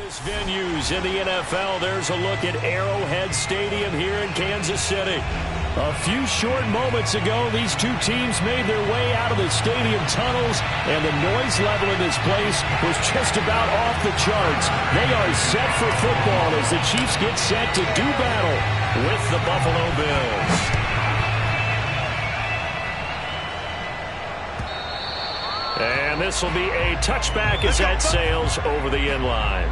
Venues in the NFL. There's a look at Arrowhead Stadium here in Kansas City. A few short moments ago, these two teams made their way out of the stadium tunnels, and the noise level in this place was just about off the charts. They are set for football as the Chiefs get set to do battle with the Buffalo Bills. And this will be a touchback as that sails over the end line.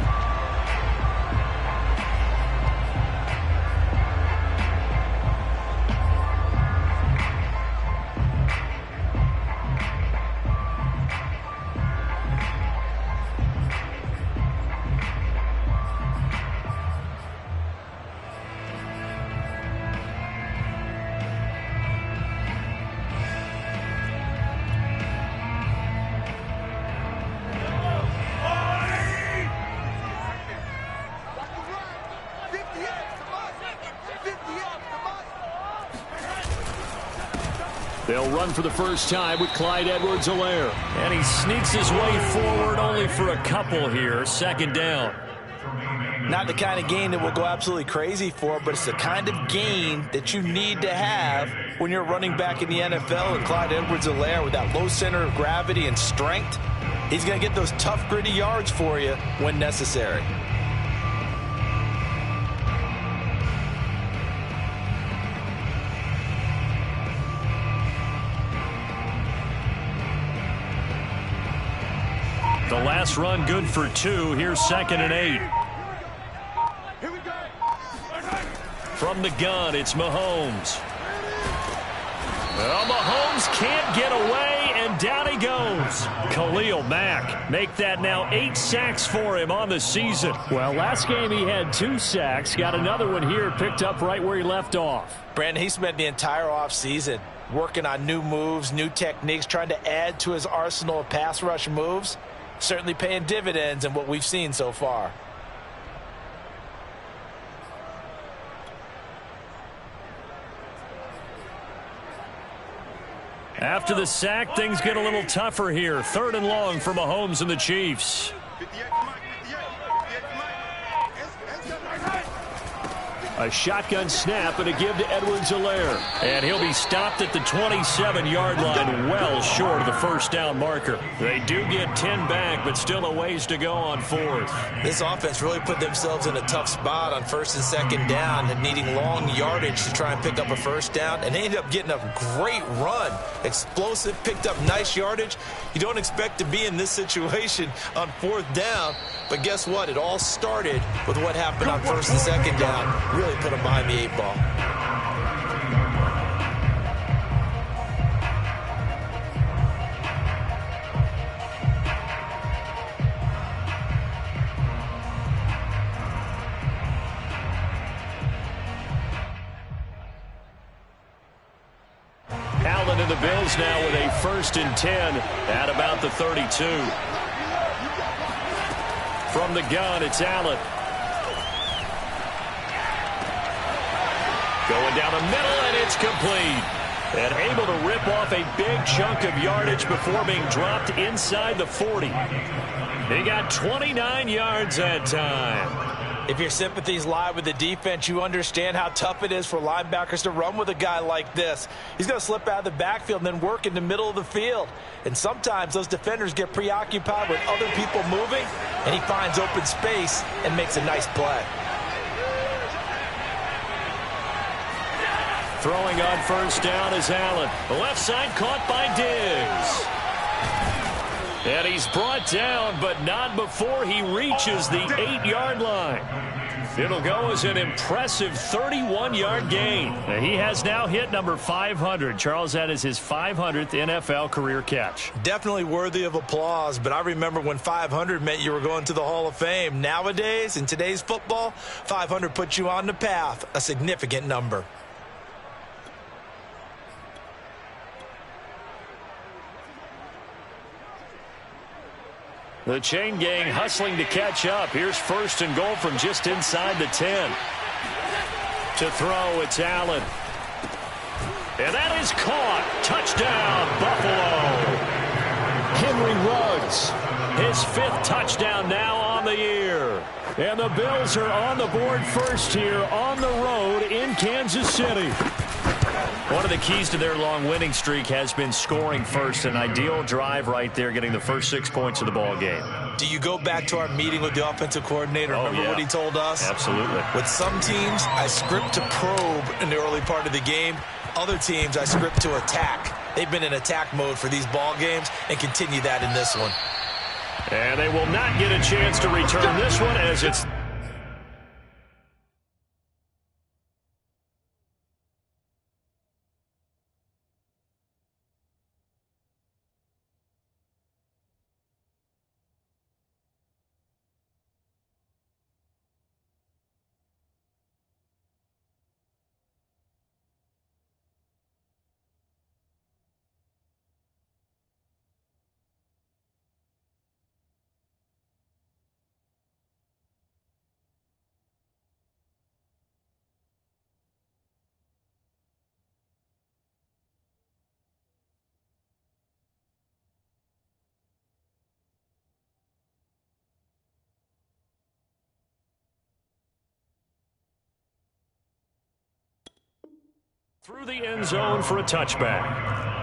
They'll run for the first time with Clyde Edwards-Helaire. And he sneaks his way forward only for a couple here. Second down. Not the kind of gain that we'll go absolutely crazy for, but it's the kind of gain that you need to have when you're running back in the NFL. And Clyde Edwards-Helaire, with that low center of gravity and strength, he's going to get those tough, gritty yards for you when necessary. The last run good for 2. Here's 2nd and 8. From the gun, it's Mahomes. Well, Mahomes can't get away, and down he goes. Khalil Mack make that now 8 sacks for him on the season. Well, last game he had 2 sacks. Got another one here picked up right where he left off. Brandon, he spent the entire offseason working on new moves, new techniques, trying to add to his arsenal of pass rush moves. Certainly paying dividends in what we've seen so far. After the sack, things get a little tougher here. 3rd and long for Mahomes and the Chiefs. A shotgun snap and a give to Edwards-Helaire. And he'll be stopped at the 27-yard line, well short of the first down marker. They do get 10 back, but still a ways to go on 4th. This offense really put themselves in a tough spot on 1st and 2nd down and needing long yardage to try and pick up a first down. And they ended up getting a great run. Explosive, picked up nice yardage. You don't expect to be in this situation on 4th down. But guess what? It all started with what happened on 1st and 2nd down. Really put them behind the 8 ball. Allen and the Bills now with a 1st and 10 at about the 32. From the gun, it's Allen. Going down the middle, and it's complete. And able to rip off a big chunk of yardage before being dropped inside the 40. He got 29 yards that time. If your sympathies lie with the defense, you understand how tough it is for linebackers to run with a guy like this. He's going to slip out of the backfield and then work in the middle of the field. And sometimes those defenders get preoccupied with other people moving, and he finds open space and makes a nice play. Throwing on 1st down is Allen. The left side caught by Diggs. And he's brought down, but not before he reaches the 8-yard line. It'll go as an impressive 31-yard gain. He has now hit number 500. Charles, that is his 500th NFL career catch. Definitely worthy of applause, but I remember when 500 meant you were going to the Hall of Fame. Nowadays, in today's football, 500 puts you on the path, a significant number. The chain gang hustling to catch up. Here's 1st and goal from just inside the 10. To throw, it's Allen. And that is caught. Touchdown, Buffalo. Henry Ruggs his 5th touchdown now on the year. And the Bills are on the board first here on the road in Kansas City. One of the keys to their long winning streak has been scoring first. An ideal drive right there, getting the first 6 points of the ball game. Do you go back to our meeting with the offensive coordinator? Remember what he told us? Absolutely. With some teams, I script to probe in the early part of the game. Other teams, I script to attack. They've been in attack mode for these ball games and continue that in this one. And they will not get a chance to return this one as it's... through the end zone for a touchback.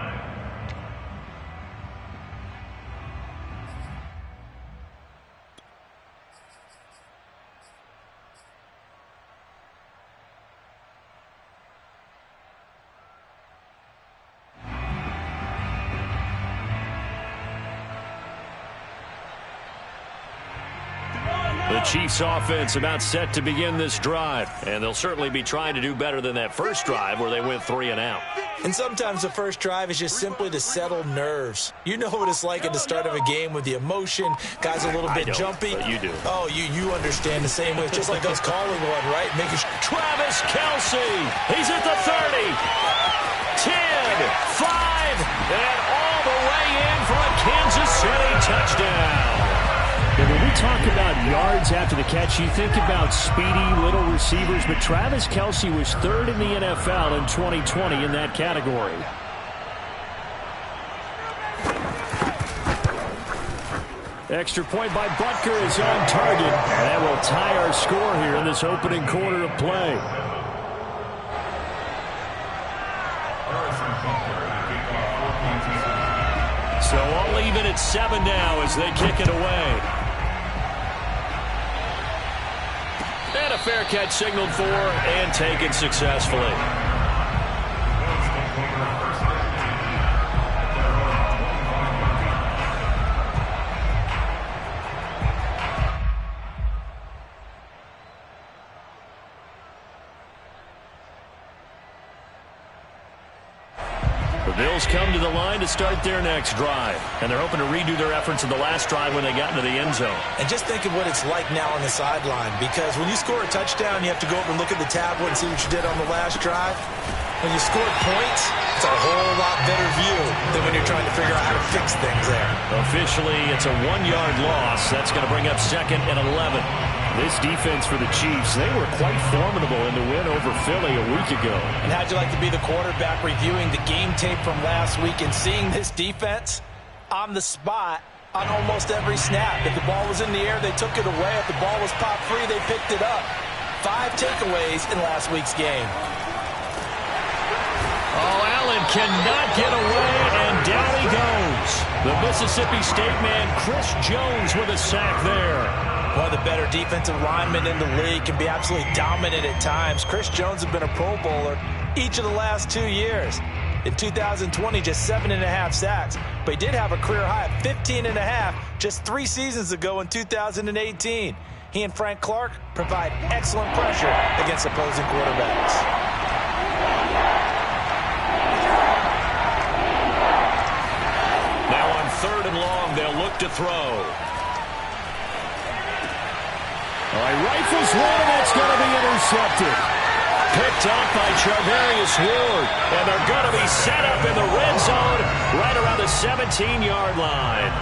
The Chiefs offense about set to begin this drive, and they'll certainly be trying to do better than that first drive where they went 3 and out. And sometimes the first drive is just simply to settle nerves. You know what it's like at the start of a game with the emotion, guys a little bit jumpy. But you do. Oh, you understand the same way. It's just like us calling one, right? Making sure. Travis Kelce, he's at the 30, 10, 5, and all the way in for a Kansas City touchdown. And when we talk about yards after the catch, you think about speedy little receivers, but Travis Kelce was 3rd in the NFL in 2020 in that category. Extra point by Butker is on target, and that will tie our score here in this opening quarter of play. So all even at 7 now as they kick it away. And a fair catch signaled for and taken successfully. The Bills come to the line to start their next drive, and they're hoping to redo their efforts in the last drive when they got into the end zone. And just think of what it's like now on the sideline, because when you score a touchdown, you have to go over and look at the tablet and see what you did on the last drive. When you scored points, it's a whole lot better view than when you're trying to figure out how to fix things there. Officially, it's a 1-yard loss. That's going to bring up 2nd and 11. This defense for the Chiefs, they were quite formidable in the win over Philly a week ago. And how'd you like to be the quarterback reviewing the game tape from last week and seeing this defense on the spot on almost every snap? If the ball was in the air, they took it away. If the ball was popped free, they picked it up. 5 takeaways in last week's game. Oh, Allen cannot get away, and down he goes. The Mississippi State man, Chris Jones, with a sack there. One of the better defensive linemen in the league, can be absolutely dominant at times. Chris Jones has been a Pro Bowler each of the last 2 years. In 2020, just 7.5 sacks. But he did have a career high of 15.5 just 3 seasons ago in 2018. He and Frank Clark provide excellent pressure against opposing quarterbacks. Now on 3rd and long, they'll look to throw. All right, rifles one, and it's going to be intercepted. Picked up by Charvarius Ward, and they're going to be set up in the red zone right around the 17-yard line.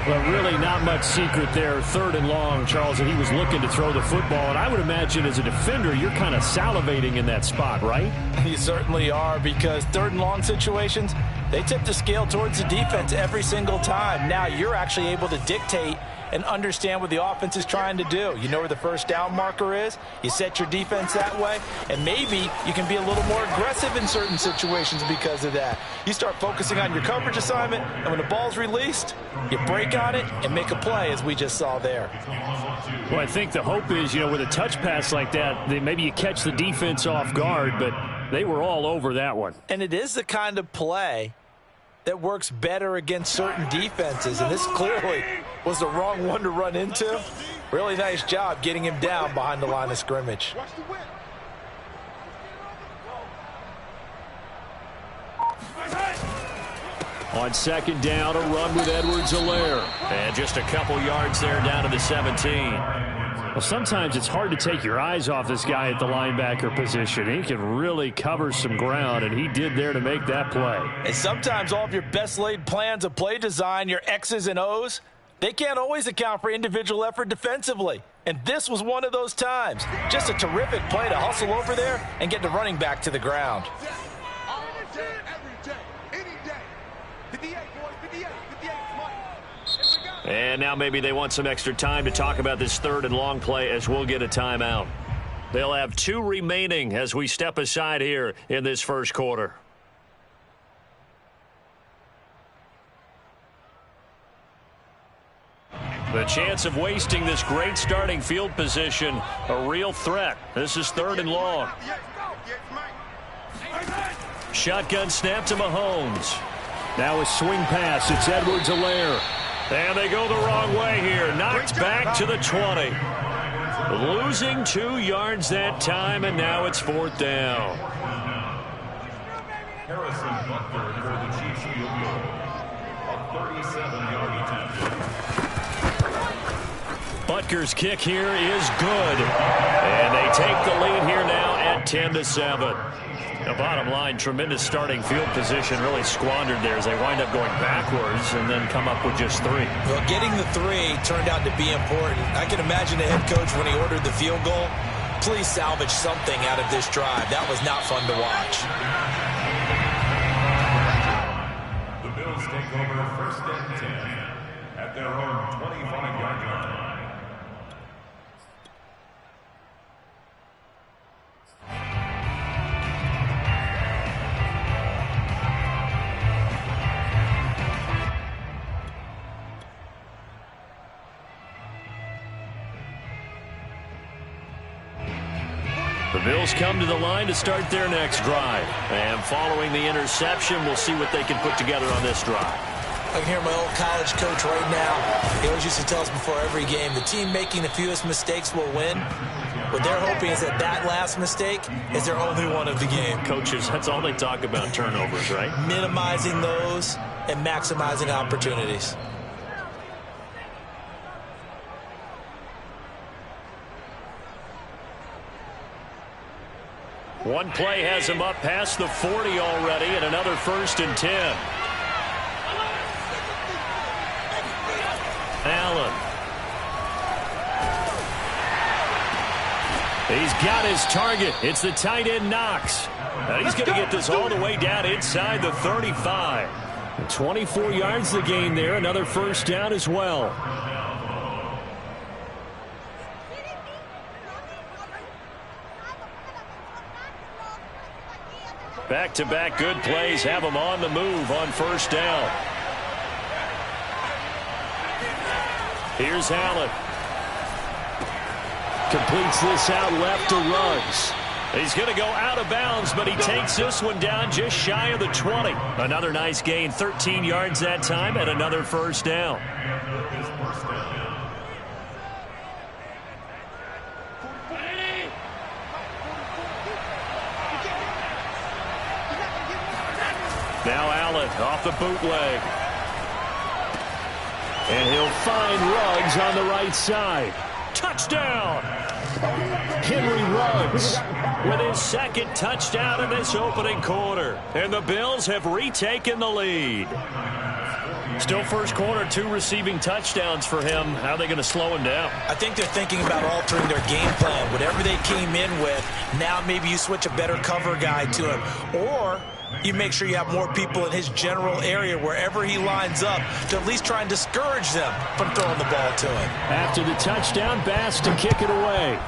But really not much secret there. 3rd and long, Charles, and he was looking to throw the football. And I would imagine as a defender, you're kind of salivating in that spot, right? You certainly are, because 3rd and long situations, They tip the scale towards the defense every single time. Now you're actually able to dictate and understand what the offense is trying to do. You know where the first down marker is. You set your defense that way, and maybe you can be a little more aggressive in certain situations because of that. You start focusing on your coverage assignment, and when the ball's released, you break on it and make a play, as we just saw there. Well, I think the hope is, with a touch pass like that, maybe you catch the defense off guard, but they were all over that one. And it is the kind of play that works better against certain defenses, and this clearly was the wrong one to run into. Really nice job getting him down behind the line of scrimmage. On second down, a run with Edwards-Helaire. And just a couple yards there down to the 17. Well, sometimes it's hard to take your eyes off this guy at the linebacker position. He can really cover some ground, and he did there to make that play. And sometimes all of your best laid plans of play design, your X's and O's, they can't always account for individual effort defensively. And this was one of those times. Just a terrific play to hustle over there and get the running back to the ground. And now maybe they want some extra time to talk about this third and long play as we'll get a timeout. They'll have 2 remaining as we step aside here in this first quarter. The chance of wasting this great starting field position, a real threat. This is third and long. Shotgun snap to Mahomes. Now a swing pass. It's Edwards-Helaire. And they go the wrong way here. Knocked back to the 20. Losing 2 yards that time, and now it's fourth down. Harrison Butker for the Chiefs field goal. A 37-yard attempt. Butker's kick here is good. And they take the lead here now at 10-7. The bottom line, tremendous starting field position, really squandered there as they wind up going backwards and then come up with just 3. Well, getting the 3 turned out to be important. I can imagine the head coach when he ordered the field goal, please salvage something out of this drive. That was not fun to watch. The Bills take over first and 10 at their own 25-yard line. The Bills come to the line to start their next drive. And following the interception, we'll see what they can put together on this drive. I can hear my old college coach right now. He always used to tell us before every game, the team making the fewest mistakes will win. What they're hoping is that that last mistake is their only one of the game. Coaches, that's all they talk about, turnovers, right? Minimizing those and maximizing opportunities. One play has him up past the 40 already, and another first and 10. Allen. He's got his target. It's the tight end Knox. Now he's going to get this all the way down inside the 35. 24 yards the gain there. Another first down as well. Back-to-back good plays have him on the move on first down. Here's Allen. Completes this out left to Ruggs. He's going to go out of bounds, but he takes this one down just shy of the 20. Another nice gain, 13 yards that time, and another first down. Now Allen off the bootleg. And he'll find Ruggs on the right side. Touchdown! Henry Ruggs with his second touchdown in this opening quarter. And the Bills have retaken the lead. Still first quarter, 2 receiving touchdowns for him. How are they going to slow him down? I think they're thinking about altering their game plan. Whatever they came in with, now maybe you switch a better cover guy to him. Or You make sure you have more people in his general area wherever he lines up to at least try and discourage them from throwing the ball to him. After the touchdown, Bass to kick it away.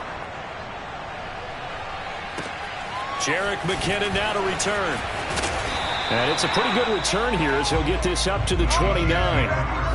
Jerick McKinnon now to return. And it's a pretty good return here as he'll get this up to the 29.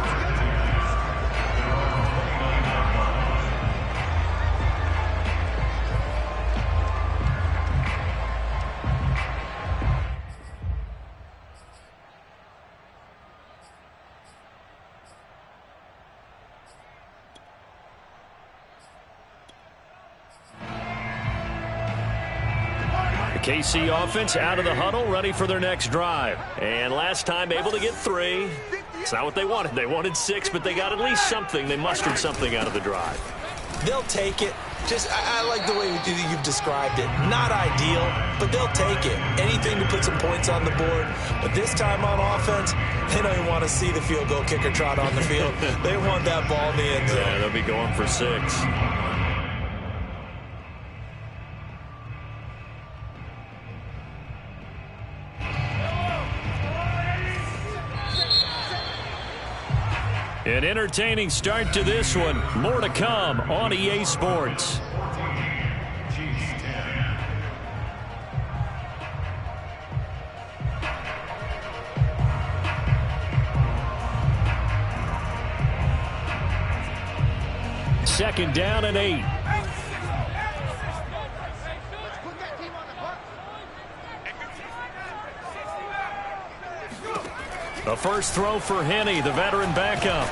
KC offense out of the huddle, ready for their next drive. And last time able to get 3. It's not what they wanted. They wanted 6, but they got at least something. They mustered something out of the drive. They'll take it. I like the way you've described it. Not ideal, but they'll take it. Anything to put some points on the board. But this time on offense, they don't even want to see the field goal kicker trot on the field. They want that ball in the end zone. Yeah, they'll be going for 6. An entertaining start to this one. More to come on EA Sports. Second down and 8. The first throw for Henney, the veteran backup.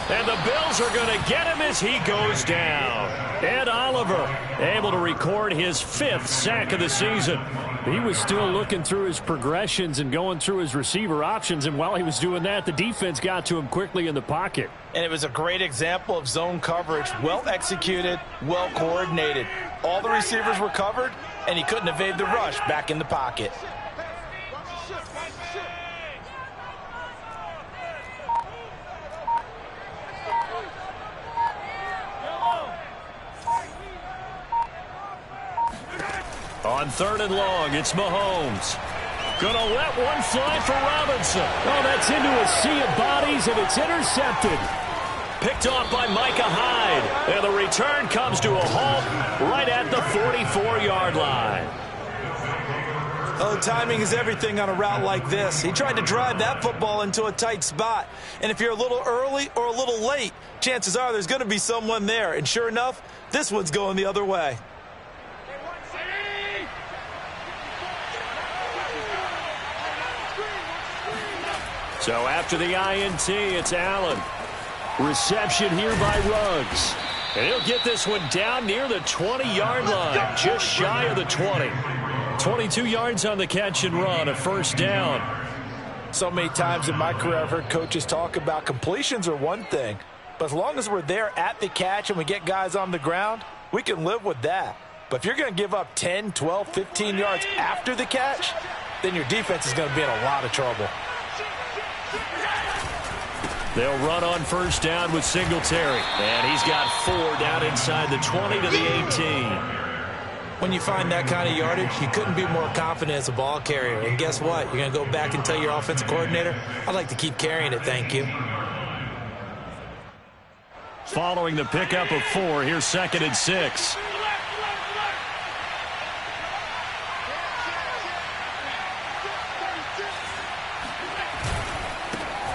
And the Bills are going to get him as he goes down. Ed Oliver able to record his 5th sack of the season. He was still looking through his progressions and going through his receiver options, and while he was doing that, the defense got to him quickly in the pocket. And it was a great example of zone coverage. Well executed, well coordinated. All the receivers were covered, and he couldn't evade the rush back in the pocket. On 3rd and long, it's Mahomes. Gonna let one fly for Robinson. Oh, that's into a sea of bodies, and it's intercepted. Picked off by Micah Hyde. And the return comes to a halt right at the 44-yard line. Oh, timing is everything on a route like this. He tried to drive that football into a tight spot. And if you're a little early or a little late, chances are there's going to be someone there. And sure enough, this one's going the other way. So after the INT, it's Allen. Reception here by Ruggs. And he'll get this one down near the 20-yard line, just shy of the 20. 22 yards on the catch and run, a first down. So many times in my career I've heard coaches talk about completions are one thing, but as long as we're there at the catch and we get guys on the ground, we can live with that. But if you're going to give up 10, 12, 15 yards after the catch, then your defense is going to be in a lot of trouble. They'll run on first down with Singletary. And he's got 4 down inside the 20 to the 18. When you find that kind of yardage, you couldn't be more confident as a ball carrier. And guess what? You're going to go back and tell your offensive coordinator, I'd like to keep carrying it, thank you. Following the pickup of 4, here's 2nd and 6.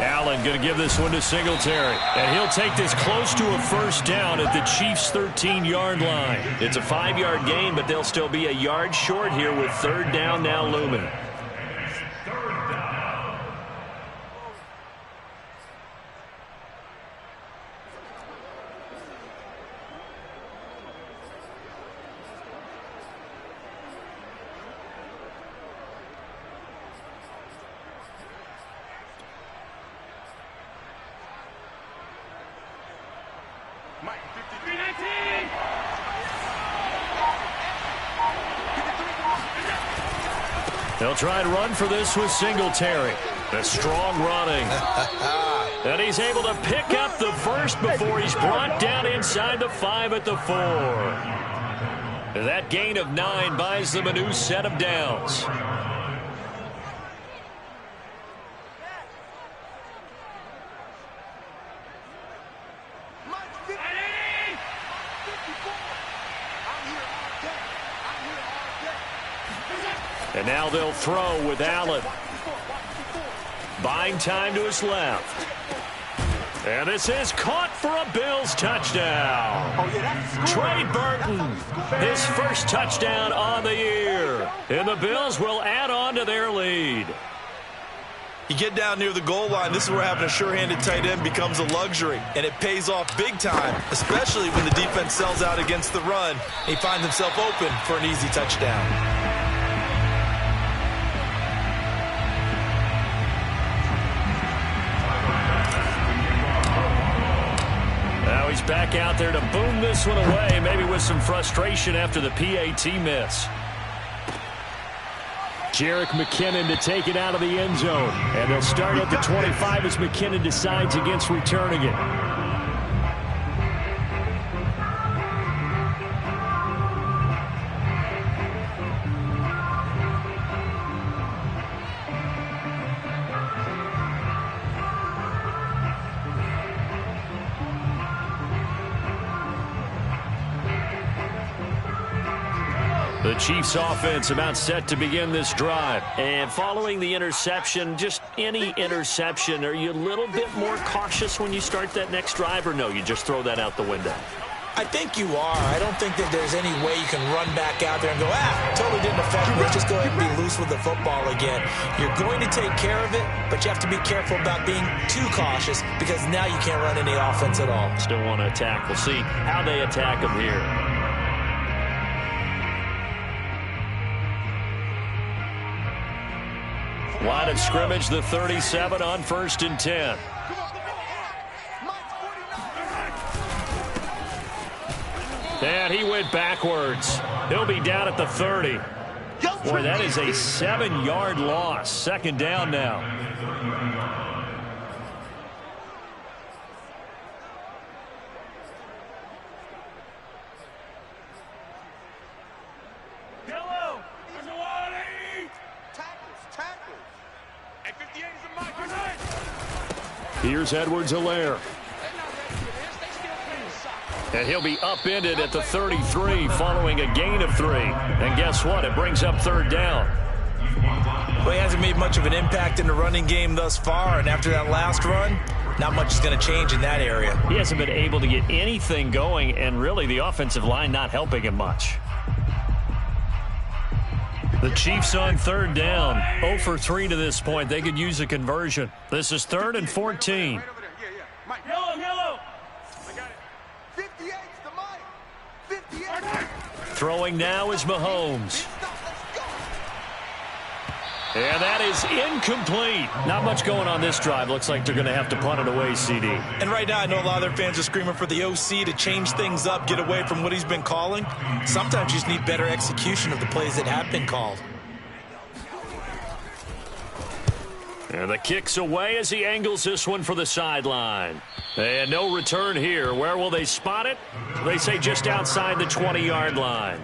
Allen going to give this one to Singletary. And he'll take this close to a first down at the Chiefs' 13-yard line. It's a 5-yard gain, but they'll still be a yard short here with 3rd down now looming. They'll try and run for this with Singletary. The strong running. And he's able to pick up the first before he's brought down inside the 5 at the 4. That gain of 9 buys them a new set of downs. And now they'll throw with Allen. Buying time to his left. And this is caught for a Bills touchdown. Trey Burton, his first touchdown on the year. And the Bills will add on to their lead. You get down near the goal line, this is where having a sure-handed tight end becomes a luxury. And it pays off big time, especially when the defense sells out against the run. He finds himself open for an easy touchdown. Now he's back out there to boom this one away, maybe with some frustration after the PAT miss. Jerick McKinnon to take it out of the end zone. And they'll start at the 25 as McKinnon decides against returning it. The Chiefs offense about set to begin this drive. And following the interception, just any interception, are you a little bit more cautious when you start that next drive, or no, you just throw that out the window? I think you are. I don't think that there's any way you can run back out there and go, totally didn't affect me. Let's just go ahead and be loose with the football again. You're going to take care of it, but you have to be careful about being too cautious because now you can't run any offense at all. Still want to attack. We'll see how they attack them here. Line of scrimmage, the 37 on 1st and 10. And he went backwards. He'll be down at the 30. Boy, that is a 7-yard loss. 2nd down now. Here's Edwards-Helaire. And he'll be upended at the 33 following a gain of 3. And guess what? It brings up 3rd down. Well, he hasn't made much of an impact in the running game thus far. And after that last run, not much is going to change in that area. He hasn't been able to get anything going. And really, the offensive line not helping him much. The Chiefs on 3rd down. 0 for 3 to this point. They could use a conversion. This is 3rd and 14. Throwing now is Mahomes. And that is incomplete. Not much going on this drive. Looks like they're going to have to punt it away, CD. And right now, I know a lot of their fans are screaming for the OC to change things up, get away from what he's been calling. Sometimes you just need better execution of the plays that have been called. And the kick's away as he angles this one for the sideline. And no return here. Where will they spot it? They say just outside the 20-yard line.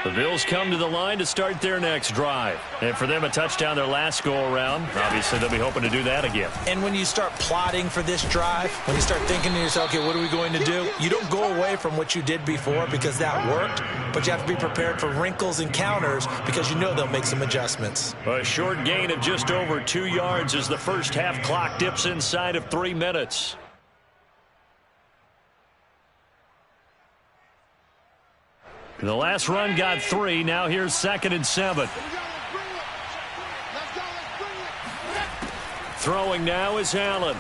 The Bills come to the line to start their next drive. And for them, a touchdown their last go-around. Obviously, they'll be hoping to do that again. And when you start plotting for this drive, when you start thinking to yourself, okay, what are we going to do? You don't go away from what you did before because that worked, but you have to be prepared for wrinkles and counters because you know they'll make some adjustments. A short gain of just over 2 yards as the first half clock dips inside of 3 minutes. The last run got 3. Now here's 2nd and 7. Throwing now is Allen.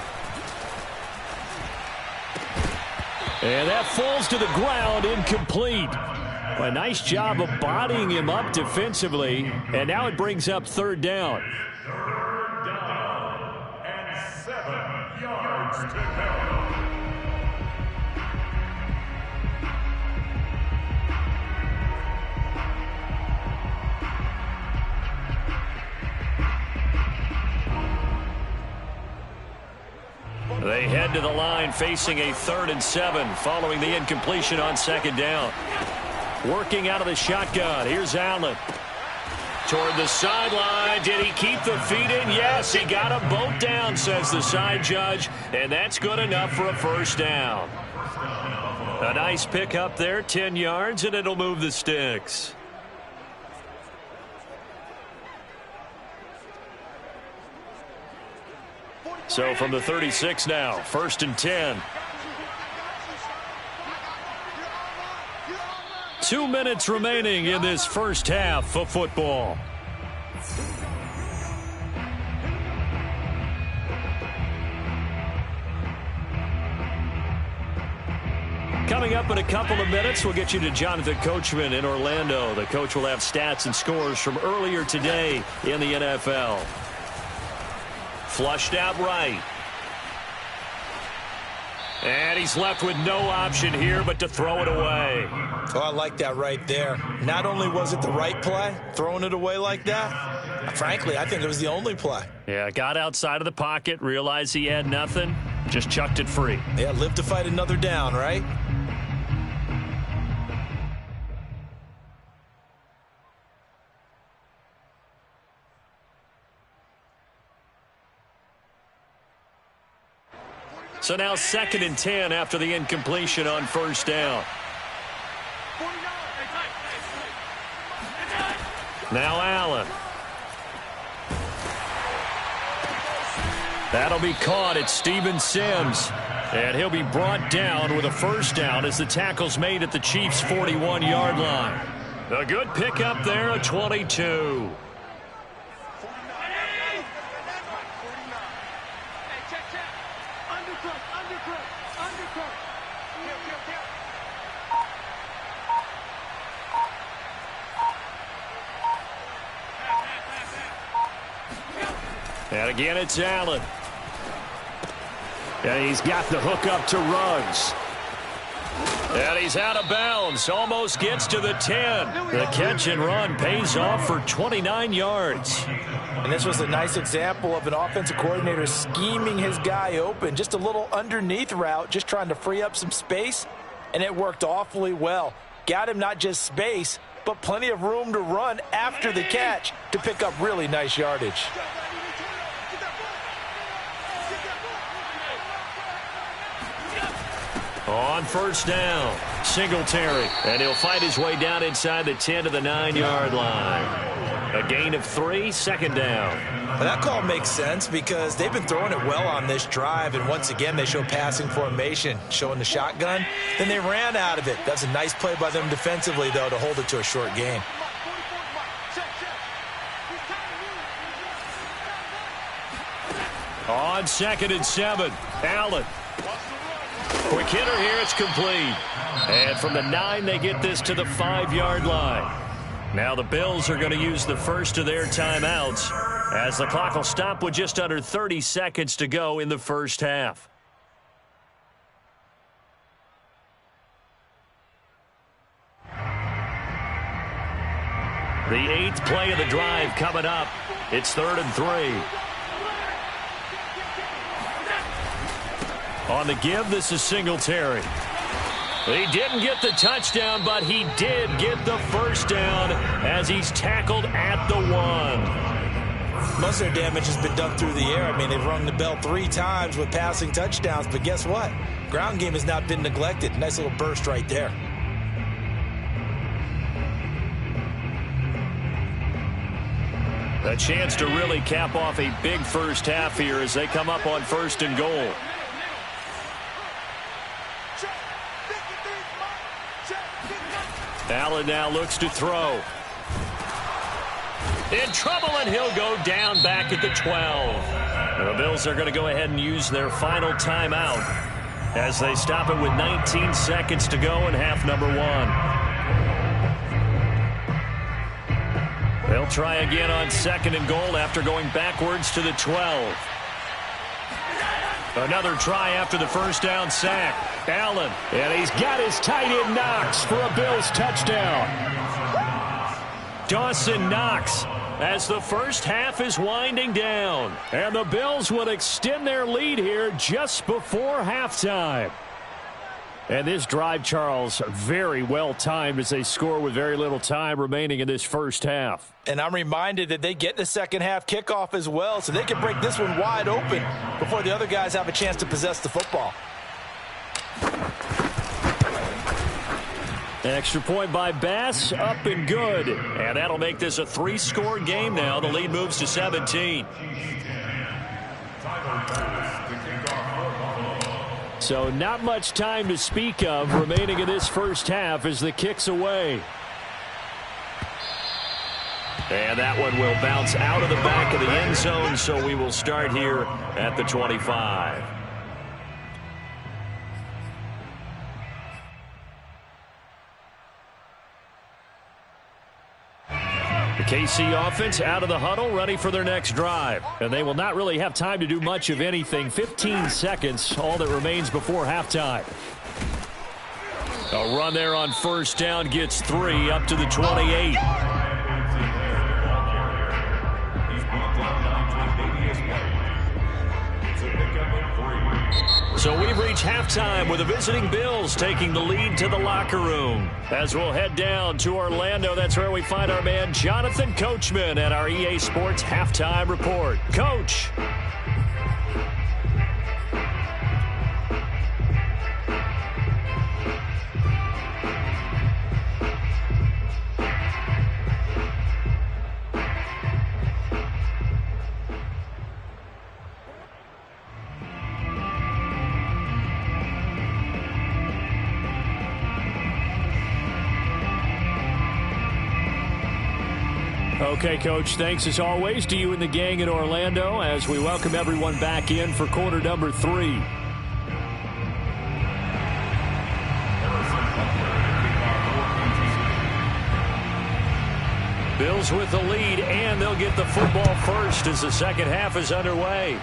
And that falls to the ground, incomplete. A nice job of bodying him up defensively. And now it brings up 3rd down. 3rd down and 7 yards to go. They head to the line facing a 3rd and 7 following the incompletion on 2nd down. Working out of the shotgun. Here's Allen. toward the sideline. Did he keep the feet in? Yes, he got them both down, says the side judge, and that's good enough for a first down. A nice pick up there, 10 yards, and it'll move the sticks. So from the 36 now, 1st and 10. 2 minutes remaining in this first half of football. Coming up in a couple of minutes, we'll get you to Jonathan Coachman in Orlando. The coach will have stats and scores from earlier today in the NFL. Flushed out right. And he's left with no option here but to throw it away. Oh, I like that right there. Not only was it the right play, throwing it away like that, frankly, I think it was the only play. Yeah, got outside of the pocket, realized he had nothing, just chucked it free. Yeah, live to fight another down, right? So now 2nd and 10 after the incompletion on first down. Now Allen. That'll be caught at Steven Sims. And he'll be brought down with a first down as the tackle's made at the Chiefs' 41-yard line. A good pickup there, a 22. And again, it's Allen. And he's got the hook up to Ruggs. And he's out of bounds. Almost gets to the 10. The catch and run pays off for 29 yards. And this was a nice example of an offensive coordinator scheming his guy open. Just a little underneath route, just trying to free up some space. And it worked awfully well. Got him not just space, but plenty of room to run after the catch to pick up really nice yardage. On first down, Singletary, and he'll fight his way down inside the 10 to the 9-yard line. A gain of 3, 2nd down. Well, that call makes sense because they've been throwing it well on this drive, and once again they show passing formation, showing the shotgun. Then they ran out of it. That's a nice play by them defensively, though, to hold it to a short gain. On 2nd and 7, Allen. Quick hitter here, it's complete. And from the 9, they get this to the 5-yard line. Now the Bills are going to use the first of their timeouts as the clock will stop with just under 30 seconds to go in the first half. The 8th play of the drive coming up. It's 3rd and 3. On the give, this is Singletary. He didn't get the touchdown, but he did get the first down as he's tackled at the 1. Most of their damage has been done through the air. I mean, they've rung the bell 3 times with passing touchdowns, but guess what? Ground game has not been neglected. Nice little burst right there. A chance to really cap off a big first half here as they come up on 1st and goal. Allen now looks to throw. In trouble, and he'll go down back at the 12. And the Bills are going to go ahead and use their final timeout as they stop it with 19 seconds to go in half number 1. They'll try again on 2nd and goal after going backwards to the 12. Another try after the first down sack. Allen, and he's got his tight end Knox for a Bills touchdown. Dawson Knox as the first half is winding down. And the Bills will extend their lead here just before halftime. And this drive, Charles, very well timed as they score with very little time remaining in this first half. And I'm reminded that they get the second half kickoff as well, so they can break this one wide open before the other guys have a chance to possess the football. Extra point by Bass, up and good. And that'll make this a 3-score game now. The lead moves to 17. So not much time to speak of remaining in this first half as the kick's away. And that one will bounce out of the back of the end zone, so we will start here at the 25. The KC offense out of the huddle, ready for their next drive. And they will not really have time to do much of anything. 15 seconds, all that remains before halftime. A run there on first down gets 3 up to the 28. So we've reached halftime with the visiting Bills taking the lead to the locker room. As we'll head down to Orlando, that's where we find our man Jonathan Coachman at our EA Sports Halftime Report. Coach. Okay, Coach, thanks as always to you and the gang in Orlando as we welcome everyone back in for quarter number 3. Bills with the lead, and they'll get the football first as the second half is underway.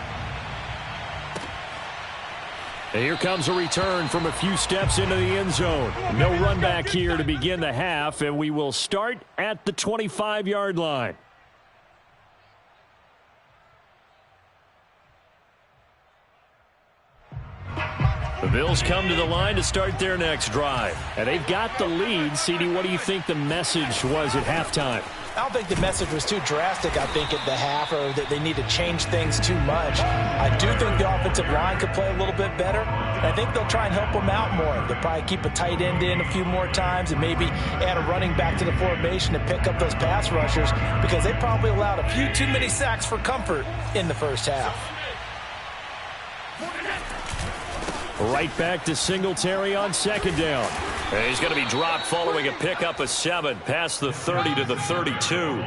And here comes a return from a few steps into the end zone. No run back here to begin the half, and we will start at the 25-yard line. The Bills come to the line to start their next drive. And they've got the lead. CD, what do you think the message was at halftime? I don't think the message was too drastic, I think, at the half, or that they need to change things too much. I do think the offensive line could play a little bit better, and I think they'll try and help them out more. They'll probably keep a tight end in a few more times and maybe add a running back to the formation to pick up those pass rushers because they probably allowed a few too many sacks for comfort in the first half. Right back to Singletary on second down. And he's going to be dropped following a pickup of 7 past the 30 to the 32.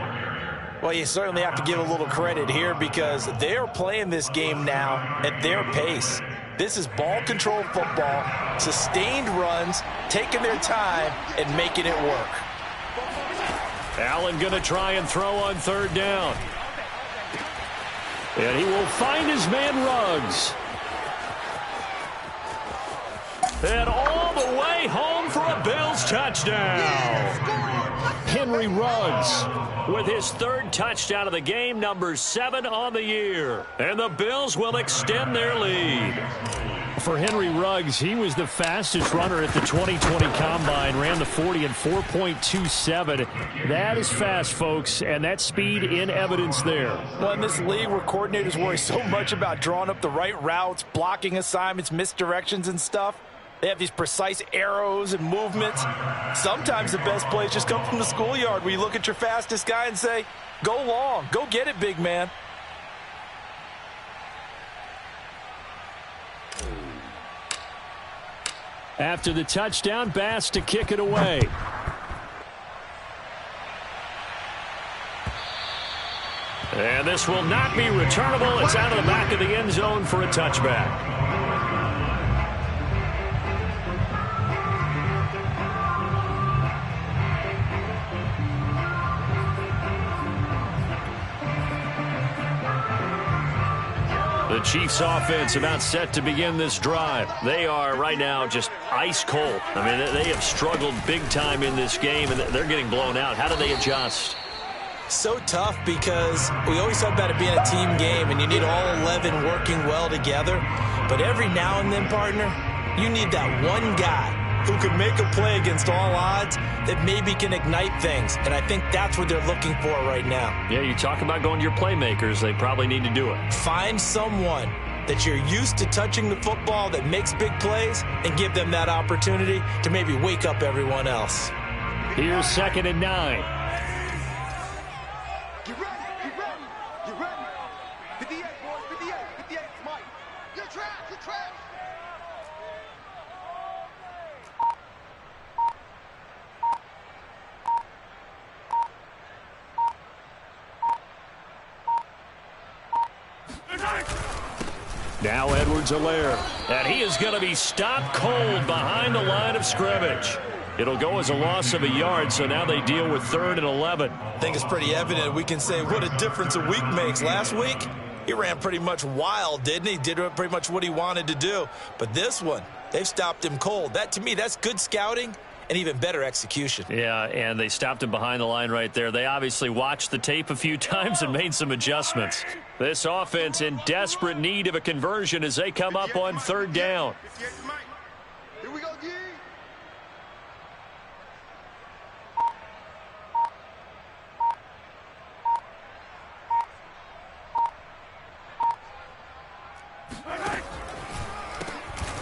Well, you certainly have to give a little credit here because they're playing this game now at their pace. This is ball control football, sustained runs, taking their time and making it work. Allen going to try and throw on third down. And he will find his man Ruggs. And all the way home for a Bills touchdown. Henry Ruggs with his 3rd touchdown of the game, number 7 on the year. And the Bills will extend their lead. For Henry Ruggs, he was the fastest runner at the 2020 Combine, ran the 40 in 4.27. That is fast, folks, and that speed in evidence there. Well, in this league where coordinators worry so much about drawing up the right routes, blocking assignments, misdirections and stuff, they have these precise arrows and movements. Sometimes the best plays just come from the schoolyard where you look at your fastest guy and say, go long, go get it, big man. After the touchdown, Bass to kick it away. And this will not be returnable. It's out of the back of the end zone for a touchback. The Chiefs offense about set to begin this drive. They are right now just ice cold. I mean, they have struggled big time in this game, and they're getting blown out. How do they adjust? So tough because we always talk about it being a team game, and you need all 11 working well together. But every now and then, partner, You need that one guy who can make a play against all odds that maybe can ignite things. And I think that's what they're looking for right now. Yeah, you talk about going to your playmakers. They probably need to do it. Find someone that you're used to touching the football that makes big plays and give them that opportunity to maybe wake up everyone else. Here's 2nd and 9. Get ready, get ready, get ready. 58, boys, 58, 58, Mike. You're trash, you're trash. Now Edwards-Helaire, and he is going to be stopped cold behind the line of scrimmage. It'll go as a loss of a yard, so now they deal with 3rd and 11. I think it's pretty evident. We can say what a difference a week makes. Last week, he ran pretty much wild, didn't he? Did pretty much what he wanted to do. But this one, they've stopped him cold. That, to me, that's good scouting and even better execution. Yeah, and they stopped him behind the line right there. They obviously watched the tape a few times and made some adjustments. This offense in desperate need of a conversion as they come up on 3rd down. Here we go, G.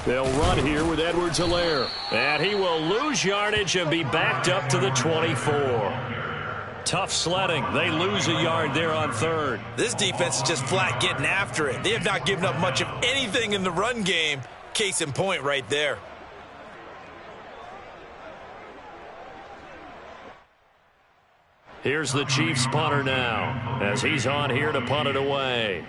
They'll run here with Edwards-Helaire. And he will lose yardage and be backed up to the 24. Tough sledding. They lose a yard there on 3rd. This defense is just flat getting after it. They have not given up much of anything in the run game. Case in point right there. Here's the Chiefs punter now as he's on here to punt it away.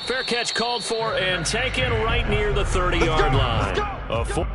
Fair catch called for and taken right near the 30-yard line. A four.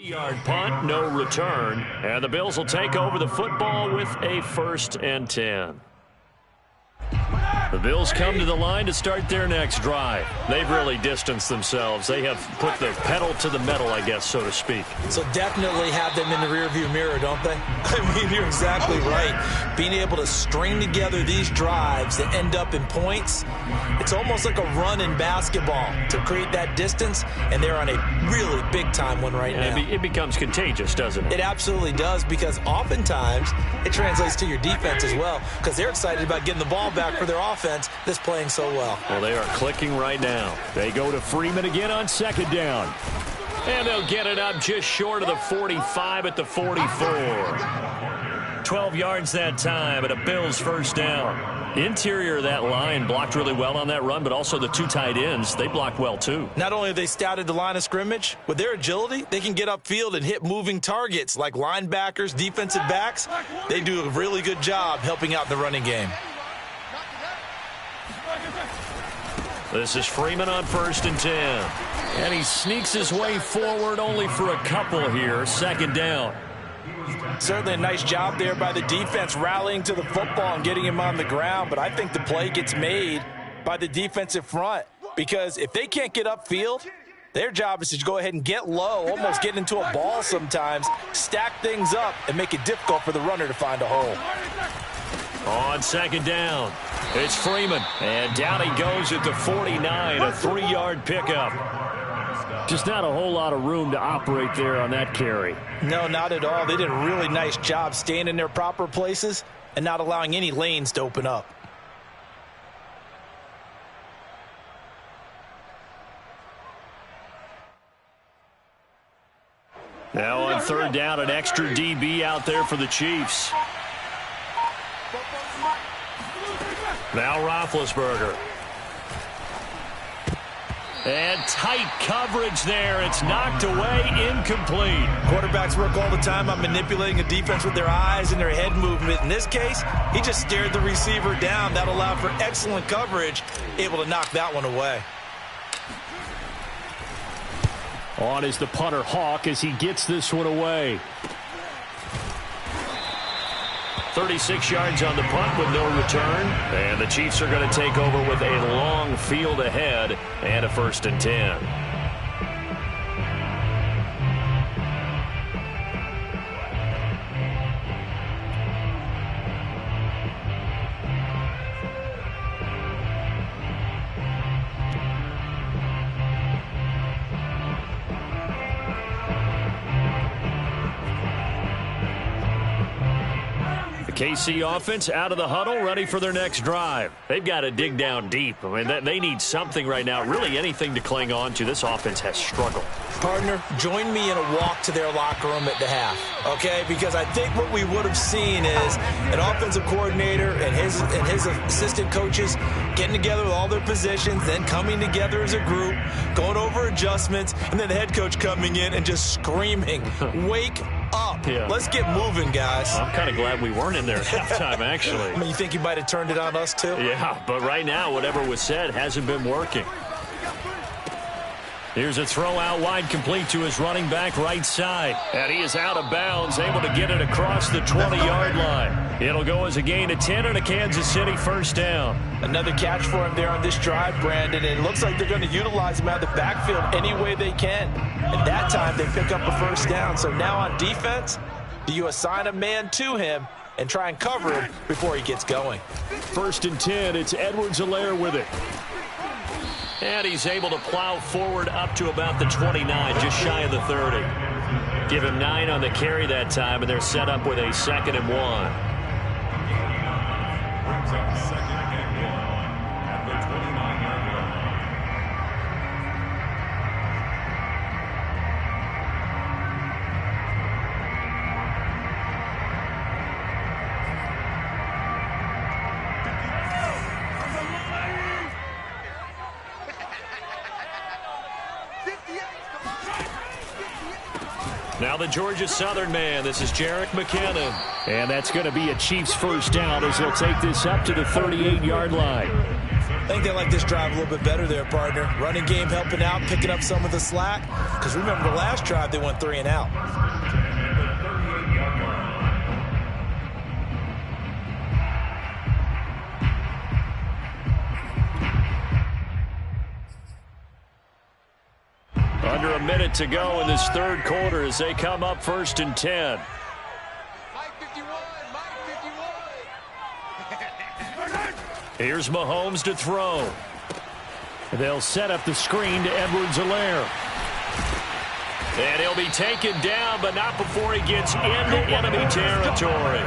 Yard punt, no return, and the Bills will take over the football with a 1st and 10. The Bills come to the line to start their next drive. They've really distanced themselves. They have put the pedal to the metal, I guess, so to speak. So definitely have them in the rearview mirror, don't they? I mean, you're exactly right. Being able to string together these drives that end up in points, it's almost like a run in basketball to create that distance, and they're on a really big-time one right now. It becomes contagious, doesn't it? It absolutely does, because oftentimes it translates to your defense as well, because they're excited about getting the ball back for their offense that's playing so well. Well, they are clicking right now. They go to Freeman again on 2nd down. And they'll get it up just short of the 45 at the 44. 12 yards that time, and a Bills first down. Interior of that line blocked really well on that run, but also the two tight ends, they blocked well too. Not only have they scouted the line of scrimmage, with their agility, they can get upfield and hit moving targets like linebackers, defensive backs. They do a really good job helping out in the running game. This is Freeman on 1st and 10. And he sneaks his way forward only for a couple here. Second down. Certainly a nice job there by the defense rallying to the football and getting him on the ground. But I think the play gets made by the defensive front, because if they can't get upfield, their job is to go ahead and get low, almost get into a ball sometimes, stack things up, and make it difficult for the runner to find a hole. On second down, it's Freeman. And down he goes at the 49, a 3-yard pickup. Just not a whole lot of room to operate there on that carry. No, not at all. They did a really nice job staying in their proper places and not allowing any lanes to open up. Now on third down, an extra DB out there for the Chiefs. Now Roethlisberger. And tight coverage there. It's knocked away, incomplete. Quarterbacks work all the time on manipulating a defense with their eyes and their head movement. In this case, he just stared the receiver down. That allowed for excellent coverage, able to knock that one away. On is the punter Hawk as he gets this one away. 36 yards on the punt with no return. And the Chiefs are going to take over with a long field ahead and a 1st and 10. KC offense out of the huddle, ready for their next drive. They've got to dig down deep. I mean, they need something right now, really anything to cling on to. This offense has struggled. Partner, join me in a walk to their locker room at the half, okay? Because I think what we would have seen is an offensive coordinator and his assistant coaches getting together with all their positions, then coming together as a group, going over adjustments, and then the head coach coming in and just screaming, wake up. Yeah. Let's get moving, guys. I'm kind of glad we weren't in there at halftime, actually. I mean, you think you might have turned it on us, too? Yeah, but right now, whatever was said hasn't been working. Here's a throw out wide, complete to his running back right side. And he is out of bounds, able to get it across the 20-yard line. It'll go as a gain of 10 and a Kansas City first down. Another catch for him there on this drive, Brandon. And it looks like they're going to utilize him out of the backfield any way they can. And that time they pick up a first down. So now on defense, do you assign a man to him and try and cover him before he gets going? 1st and 10, it's Edwards-Helaire with it. And he's able to plow forward up to about the 29, just shy of the 30. Give him 9 on the carry that time, and they're set up with a 2nd and 1. Brings up 2nd and 1 at the 29-yard line. Now the Georgia Southern man. This is Jerick McKinnon. And that's going to be a Chiefs first down as they'll take this up to the 38-yard line. I think they like this drive a little bit better there, partner. Running game helping out, picking up some of the slack. Because remember, the last drive they went 3 and out. Under a minute to go in this third quarter as they come up 1st and 10. Here's Mahomes to throw. They'll set up the screen to Edwards-Helaire. And he'll be taken down, but not before he gets into enemy territory.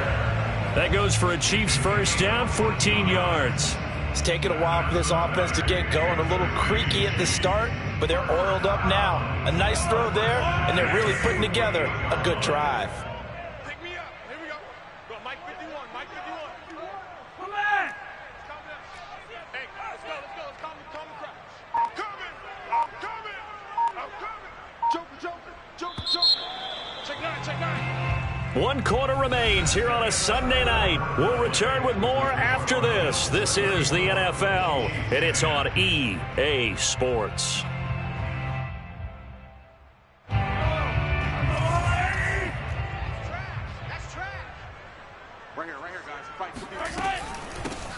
That goes for a Chiefs first down, 14 yards. It's taken a while for this offense to get going. A little creaky at the start, but they're oiled up now. A nice throw there, and they're really putting together a good drive. Pick me up. Here we go. Go, Mike. One quarter remains here on a Sunday night. We'll return with more after this. This is the NFL, and it's on EA Sports.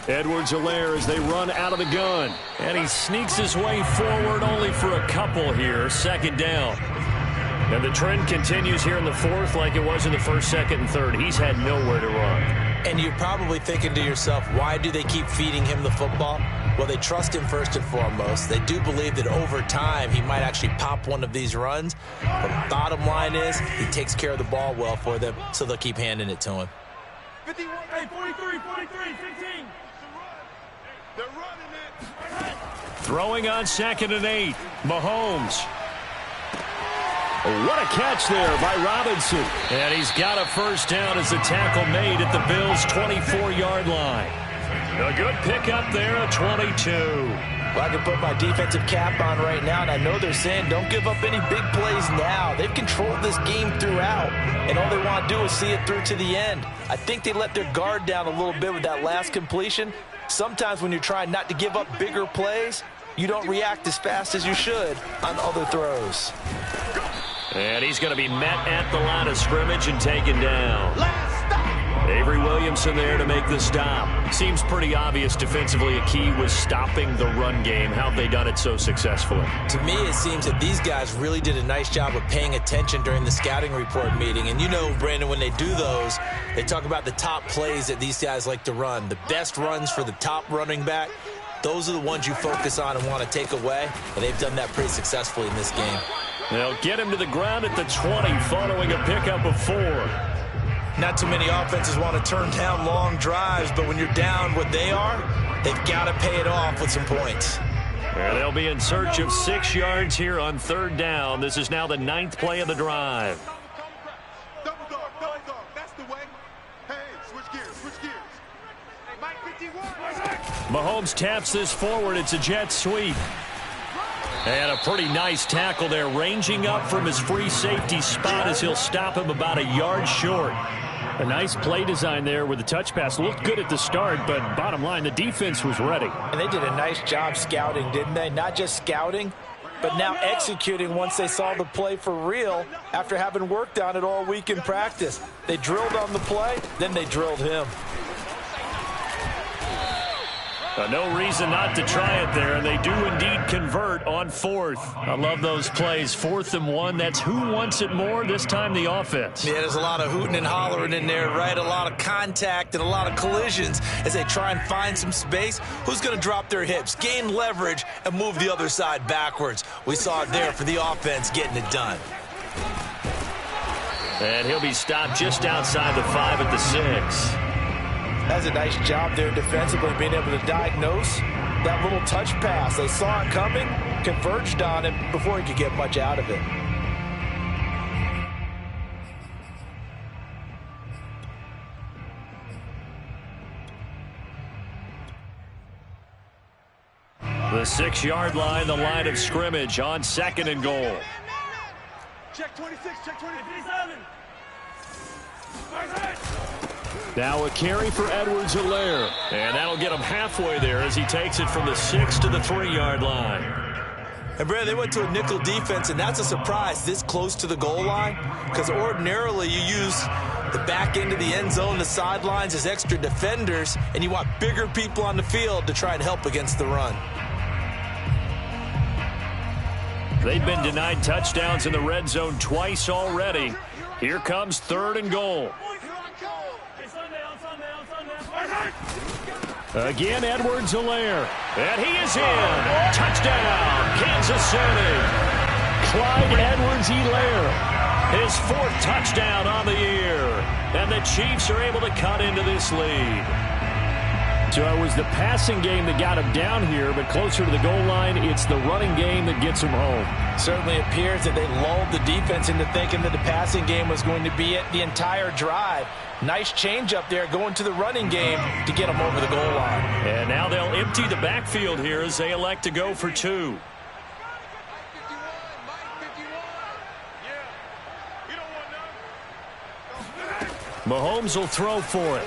Edwards-Helaire as they run out of the gun. And he sneaks his way forward only for a couple here. Second down. And the trend continues here in the fourth like it was in the first, second, and third. He's had nowhere to run. And you're probably thinking to yourself, why do they keep feeding him the football? Well, they trust him first and foremost. They do believe that over time he might actually pop one of these runs. But the bottom line is he takes care of the ball well for them, so they'll keep handing it to him. 51, hey, 43, 15. They're running it. Throwing on 2nd and 8. Mahomes. What a catch there by Robinson. And he's got a first down as the tackle made at the Bills' 24-yard line. A good pickup there at 22. Well, I can put my defensive cap on right now, and I know they're saying don't give up any big plays now. They've controlled this game throughout, and all they want to do is see it through to the end. I think they let their guard down a little bit with that last completion. Sometimes when you're trying not to give up bigger plays, you don't react as fast as you should on other throws. And he's going to be met at the line of scrimmage and taken down. Avery Williamson there to make the stop. Seems pretty obvious defensively a key was stopping the run game. How have they done it so successfully? To me, it seems that these guys really did a nice job of paying attention during the scouting report meeting. And you know, Brandon, when they do those, they talk about the top plays that these guys like to run. The best runs for the top running back, those are the ones you focus on and want to take away. And they've done that pretty successfully in this game. They'll get him to the ground at the 20 following a pickup of 4. Not too many offenses want to turn down long drives, but when you're down what they are, they've got to pay it off with some points. And they'll be in search of 6 yards here on 3rd down. This is now the 9th play of the drive. Double dog. That's the way. Hey, switch gears. Hey, Mike 51. Mahomes taps this forward. It's a jet sweep. And a pretty nice tackle there, ranging up from his free safety spot as he'll stop him about a yard short. A nice play design there with the touch pass. Looked good at the start, but bottom line, the defense was ready. And they did a nice job scouting, didn't they? Not just scouting, but now executing once they saw the play for real after having worked on it all week in practice. They drilled on the play, then they drilled him. No reason not to try it there, and they do indeed convert on 4th. I love those plays. 4th and 1, that's who wants it more, this time the offense. Yeah, there's a lot of hooting and hollering in there, right? A lot of contact and a lot of collisions as they try and find some space. Who's going to drop their hips, gain leverage, and move the other side backwards? We saw it there for the offense getting it done. And he'll be stopped just outside the 5 at the 6. That's a nice job there defensively, being able to diagnose that little touch pass. They saw it coming, converged on it before he could get much out of it. The 6-yard line, the line of scrimmage on 2nd and goal. Check 26, check 27. Now a carry for Edwards-Helaire. And that'll get him halfway there as he takes it from the 6 to the 3-yard line. And, Brad, they went to a nickel defense, and that's a surprise this close to the goal line, because ordinarily you use the back end of the end zone, the sidelines as extra defenders, and you want bigger people on the field to try and help against the run. They've been denied touchdowns in the red zone twice already. Here comes 3rd and goal. Again, Edwards-Helaire. And he is in. Touchdown, Kansas City. Clyde Edwards-Helaire. His 4th touchdown on the year. And the Chiefs are able to cut into this lead. So it was the passing game that got him down here, but closer to the goal line, it's the running game that gets him home. Certainly appears that they lulled the defense into thinking that the passing game was going to be it the entire drive. Nice change up there going to the running game to get them over the goal line. And now they'll empty the backfield here as they elect to go for 2. Mahomes will throw for it.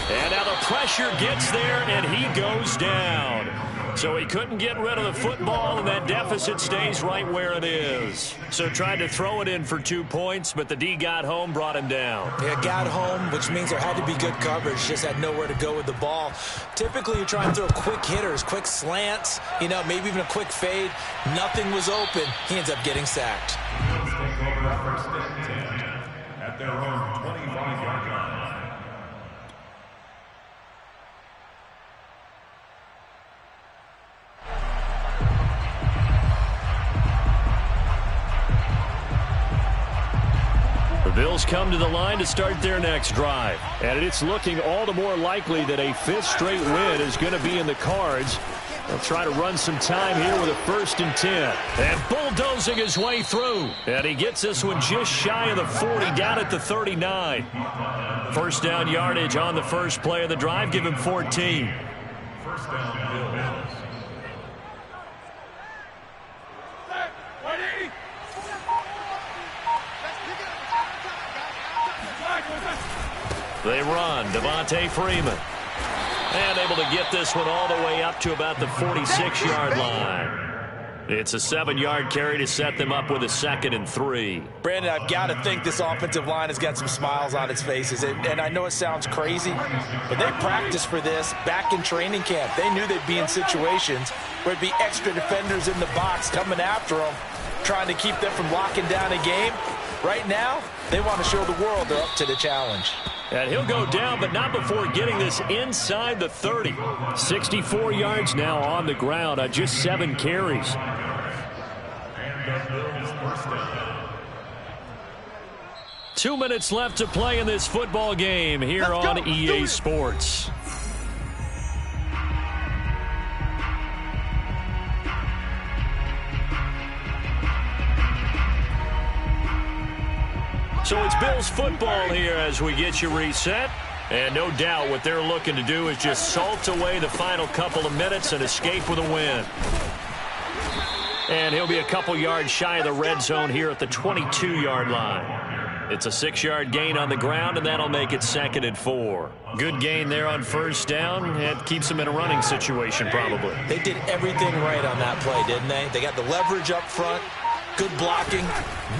And now the pressure gets there, and he goes down. So he couldn't get rid of the football, and that deficit stays right where it is. So tried to throw it in for 2 points, but the D got home, brought him down. Yeah, got home, which means there had to be good coverage. Just had nowhere to go with the ball. Typically, you're trying to throw quick hitters, quick slants, you know, maybe even a quick fade. Nothing was open. He ends up getting sacked. Bills take over first and 10 at their own 25-yard line. Bills come to the line to start their next drive. And it's looking all the more likely that a 5th straight win is going to be in the cards. They'll try to run some time here with a 1st and 10. And bulldozing his way through. And he gets this one just shy of the 40, down at the 39. First down yardage on the first play of the drive. Give him 14. First down, Bills. They run. Devontae Freeman. And able to get this one all the way up to about the 46-yard line. It's a 7-yard carry to set them up with a 2nd and 3. Brandon, I've got to think this offensive line has got some smiles on its faces. And I know it sounds crazy, but they practiced for this back in training camp. They knew they'd be in situations where it'd be extra defenders in the box coming after them, trying to keep them from locking down a game. Right now, they want to show the world they're up to the challenge. And he'll go down, but not before getting this inside the 30. 64 yards now on the ground on just 7 carries. And the Bills first down. 2 minutes left to play in this football game here on EA Sports. So it's Bills football here as we get you reset. And no doubt what they're looking to do is just salt away the final couple of minutes and escape with a win. And he'll be a couple yards shy of the red zone here at the 22-yard line. It's a 6-yard gain on the ground, and that'll make it 2nd and 4. Good gain there on first down. It keeps them in a running situation probably. They did everything right on that play, didn't they? They got the leverage up front. Good blocking,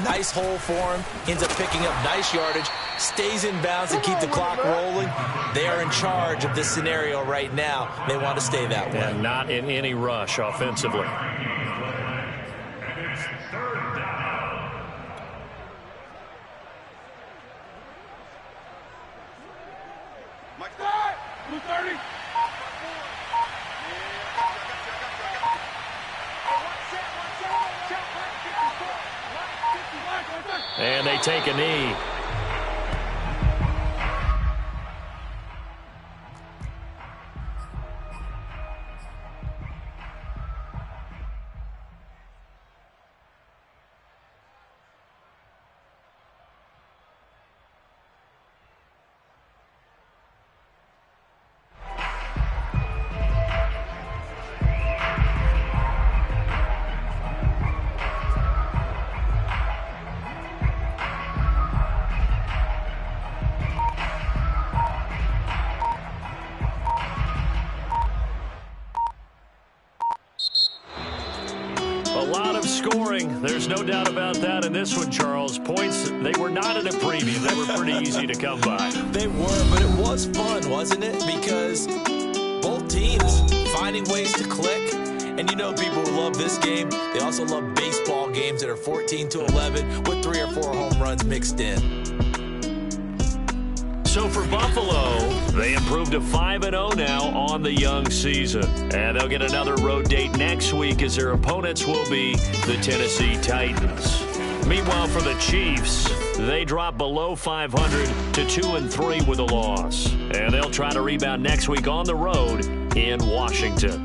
nice hole for him, ends up picking up nice yardage, stays in bounds and keep the clock rolling. They are in charge of this scenario right now. They want to stay that way. And not in any rush offensively. And it's 3rd down. Mike, 230. And they take a knee. Scoring. There's no doubt about that in this one, Charles. Points, they were not in a preview. They were pretty easy to come by. They were, but it was fun, wasn't it? Because both teams finding ways to click. And you know people who love this game, they also love baseball games that are 14-11 with 3 or 4 home runs mixed in. So for Buffalo, they improved to 5-0 now on the young season. And they'll get another road date next week as their opponents will be the Tennessee Titans. Meanwhile, for the Chiefs, they drop below 500 to 2-3 with a loss. And they'll try to rebound next week on the road in Washington.